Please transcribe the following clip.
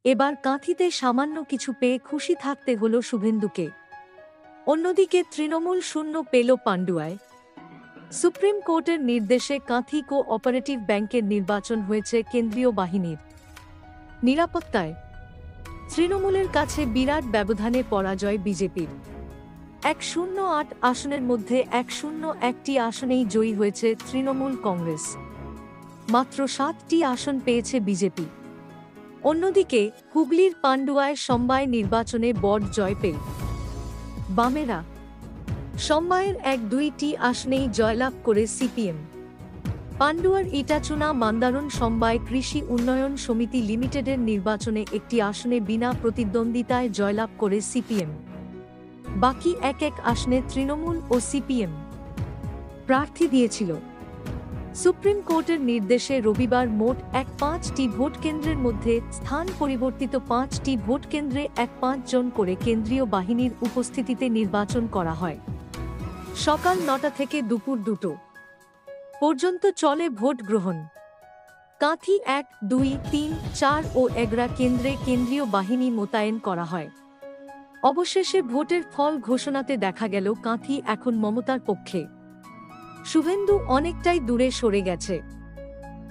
এবার কাঁথিতে সামান্য কিছু পেয়ে খুশি থাকতে হলো শুভেন্দুকে। অন্যদিকে তৃণমূল শূন্য পেল পান্ডুয়ায়। সুপ্রিম কোর্টের নির্দেশে কাঁথি কো-অপারেটিভ ব্যাংকের নির্বাচন হয়েছে কেন্দ্রীয় বাহিনীর নিরাপত্তায়। তৃণমূলের কাছে বিরাট ব্যবধানে পরাজয় বিজেপির। 108 আসনের মধ্যে 101টি আসনেই জয়ী হয়েছে তৃণমূল কংগ্রেস। মাত্র 7টি আসন পেয়েছে বিজেপি। অন্যদিকে হুগলির পান্ডুয়ায় সমবায় নির্বাচনে বড় জয় পেল বামেরা। সমবায়ের 1-2টি আসনেই জয়লাভ করে সিপিএম। পান্ডুয়ার ইটাচুনা মান্দারণ সমবায় কৃষি উন্নয়ন সমিতি লিমিটেডের নির্বাচনে একটি আসনে বিনা প্রতিদ্বন্দ্বিতায় জয়লাভ করে সিপিএম। বাকি এক আসনে তৃণমূল ও সিপিএম প্রার্থী দিয়েছিল। সুপ্রিম কোর্টের নির্দেশে রবিবার মোট 5টি ভোট কেন্দ্রের মধ্যে স্থান পরিবর্তিত 5টি ভোট কেন্দ্রে 5 জন করে কেন্দ্রীয় বাহিনীর উপস্থিতিতে নির্বাচন করা হয়। সকাল 9টা থেকে দুপুর 2টো পর্যন্ত চলে ভোট গ্রহণ। কাঁথি 1, 2, 3, 4 ও এগরা কেন্দ্রে কেন্দ্রীয় বাহিনী মোতায়েন করা হয়। অবশেষে ভোটের ফল ঘোষণাতে দেখা গেল কাঁথি এখন মমতার পক্ষে। শুভেন্দু অনেকটাই দূরে সরে গেছে।